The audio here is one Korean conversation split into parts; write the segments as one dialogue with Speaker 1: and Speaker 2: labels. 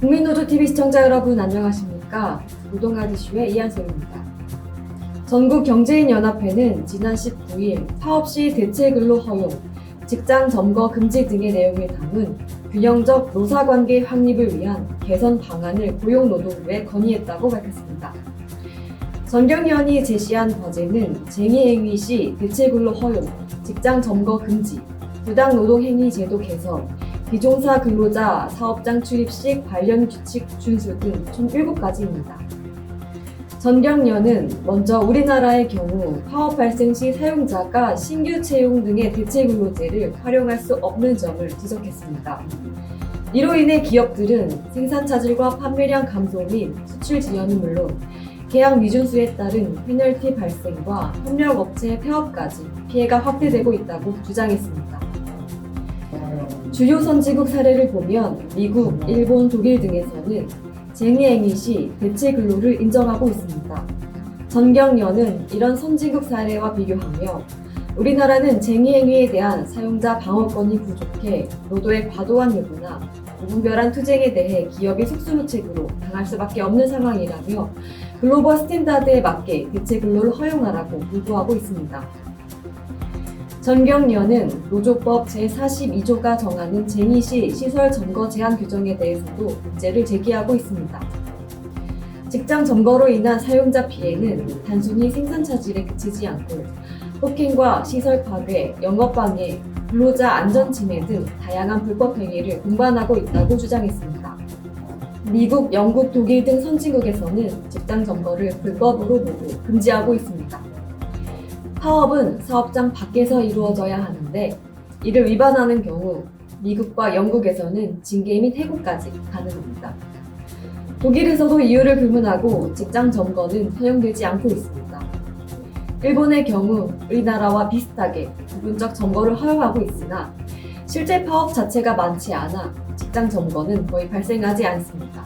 Speaker 1: 국민노조TV 시청자 여러분 안녕하십니까? 노동하드 이슈의 이한솔입니다. 전국경제인연합회는 지난 19일 파업 시 대체근로 허용, 직장 점거 금지 등의 내용을 담은 균형적 노사관계 확립을 위한 개선 방안을 고용노동부에 건의했다고 밝혔습니다. 전경련이 제시한 과제는 쟁의행위 시 대체근로 허용, 직장 점거 금지, 부당노동행위 제도 개선, 비종사 근로자 사업장 출입 시 관련 규칙 준수 등 총 7가지입니다. 전경련은 먼저 우리나라의 경우 파업 발생 시 사용자가 신규 채용 등의 대체 근로제를 활용할 수 없는 점을 지적했습니다. 이로 인해 기업들은 생산 차질과 판매량 감소 및 수출 지연은 물론 계약 미준수에 따른 페널티 발생과 협력업체 폐업까지 피해가 확대되고 있다고 주장했습니다. 주요 선진국 사례를 보면 미국, 일본, 독일 등에서는 쟁의행위 시 대체 근로를 인정하고 있습니다. 전경련은 이런 선진국 사례와 비교하며 우리나라는 쟁의행위에 대한 사용자 방어권이 부족해 노조의 과도한 요구나 무분별한 투쟁에 대해 기업이 속수무책으로 당할 수밖에 없는 상황이라며 글로벌 스탠다드에 맞게 대체 근로를 허용하라고 요구하고 있습니다. 전경련은 노조법 제42조가 정하는 쟁의 시 시설 점거 제한 규정에 대해서도 문제를 제기하고 있습니다. 직장 점거로 인한 사용자 피해는 단순히 생산 차질에 그치지 않고 폭행과 시설 파괴, 영업 방해, 근로자 안전 침해 등 다양한 불법 행위를 동반하고 있다고 주장했습니다. 미국, 영국, 독일 등 선진국에서는 직장 점거를 불법으로 모두 금지하고 있습니다. 파업은 사업장 밖에서 이루어져야 하는데 이를 위반하는 경우 미국과 영국에서는 징계 및 해고까지 가능합니다. 독일에서도 이유를 불문하고 직장 점거는 허용되지 않고 있습니다. 일본의 경우 우리나라와 비슷하게 부분적 점거를 허용하고 있으나 실제 파업 자체가 많지 않아 직장 점거는 거의 발생하지 않습니다.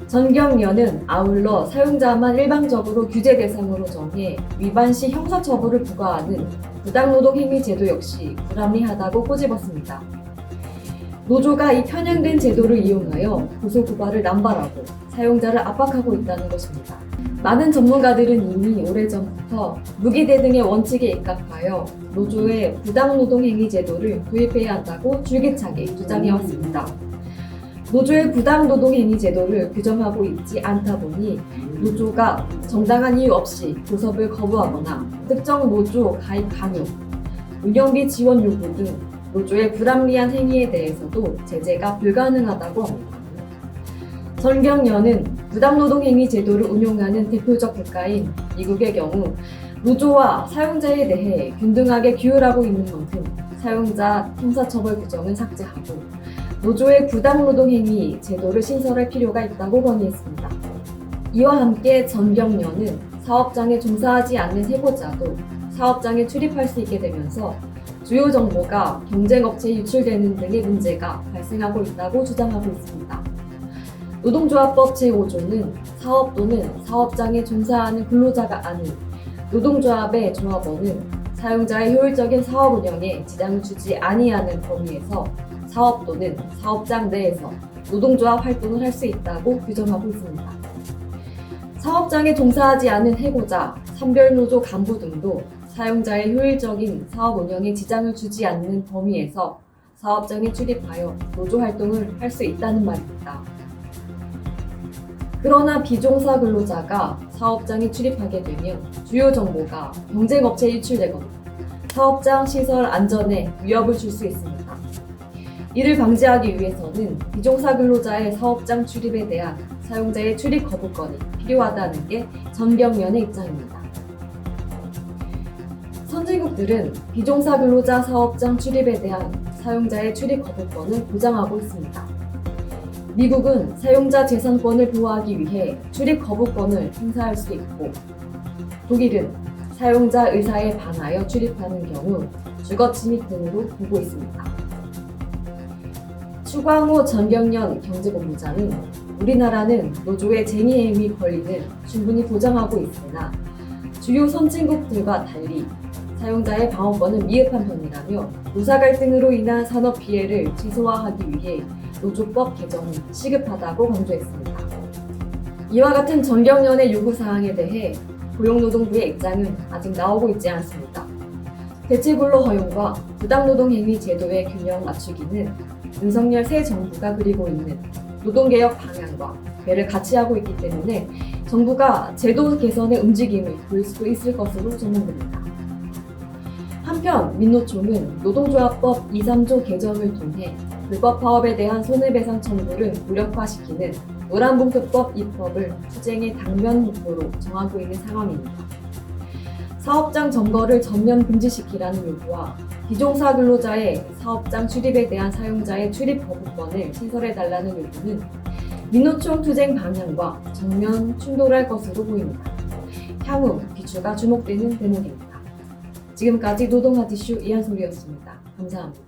Speaker 1: 전경련은 아울러 사용자만 일방적으로 규제 대상으로 정해 위반 시 형사처벌을 부과하는 부당노동행위 제도 역시 불합리하다고 꼬집었습니다. 노조가 이 편향된 제도를 이용하여 고소고발을 남발하고 사용자를 압박하고 있다는 것입니다. 많은 전문가들은 이미 오래전부터 무기대 등의 원칙에 입각하여 노조의 부당노동행위 제도를 도입해야 한다고 줄기차게 주장해왔습니다. 노조의 부당노동행위 제도를 규정하고 있지 않다 보니 노조가 정당한 이유 없이 교섭을 거부하거나 특정 노조 가입 강요, 운영비 지원 요구 등 노조의 불합리한 행위에 대해서도 제재가 불가능하다고 합니다. 전경련은 부당노동행위 제도를 운용하는 대표적 국가인 미국의 경우 노조와 사용자에 대해 균등하게 규율하고 있는 만큼 사용자 형사처벌 규정은 삭제하고 노조의 부당노동행위 제도를 신설할 필요가 있다고 건의했습니다. 이와 함께 전경련은 사업장에 종사하지 않는 해고자도 사업장에 출입할 수 있게 되면서 주요 정보가 경쟁업체에 유출되는 등의 문제가 발생하고 있다고 주장하고 있습니다. 노동조합법 제5조는 사업 또는 사업장에 종사하는 근로자가 아닌 노동조합의 조합원은 사용자의 효율적인 사업 운영에 지장을 주지 아니하는 범위에서 사업 또는 사업장 내에서 노동조합 활동을 할 수 있다고 규정하고 있습니다. 사업장에 종사하지 않은 해고자, 산별노조 간부 등도 사용자의 효율적인 사업 운영에 지장을 주지 않는 범위에서 사업장에 출입하여 노조 활동을 할 수 있다는 말입니다. 그러나 비종사 근로자가 사업장에 출입하게 되면 주요 정보가 경쟁업체에 유출되거나 사업장 시설 안전에 위협을 줄 수 있습니다. 이를 방지하기 위해서는 비종사 근로자의 사업장 출입에 대한 사용자의 출입 거부권이 필요하다는 게 전경련의 입장입니다. 선진국들은 비종사 근로자 사업장 출입에 대한 사용자의 출입 거부권을 보장하고 있습니다. 미국은 사용자 재산권을 보호하기 위해 출입 거부권을 행사할 수 있고 독일은 사용자 의사에 반하여 출입하는 경우 주거 침입 등으로 보고 있습니다. 추광호 전경련 경제본부장은 우리나라는 노조의 쟁의행위 권리는 충분히 보장하고 있으나 주요 선진국들과 달리 사용자의 방어권은 미흡한 편이라며 노사 갈등으로 인한 산업 피해를 최소화하기 위해 노조법 개정이 시급하다고 강조했습니다. 이와 같은 전경련의 요구사항에 대해 고용노동부의 입장은 아직 나오고 있지 않습니다. 대체근로 허용과 부당노동 행위 제도의 균형 맞추기는 윤석열 새 정부가 그리고 있는 노동개혁 방향과 배를 같이 하고 있기 때문에 정부가 제도 개선의 움직임을 보일 수도 있을 것으로 전망됩니다. 한편 민노총은 노동조합법 2, 3조 개정을 통해 불법 파업에 대한 손해배상 청구를 무력화시키는 노란봉투법 입법을 투쟁의 당면 목표로 정하고 있는 상황입니다. 사업장 점거를 전면 금지시키라는 요구와 비종사 근로자의 사업장 출입에 대한 사용자의 출입 거부권을 신설해달라는 요구는 민노총 투쟁 방향과 정면 충돌할 것으로 보입니다. 향후 기추가 주목되는 대목입니다. 지금까지 노동하디슈 이한솔이었습니다. 감사합니다.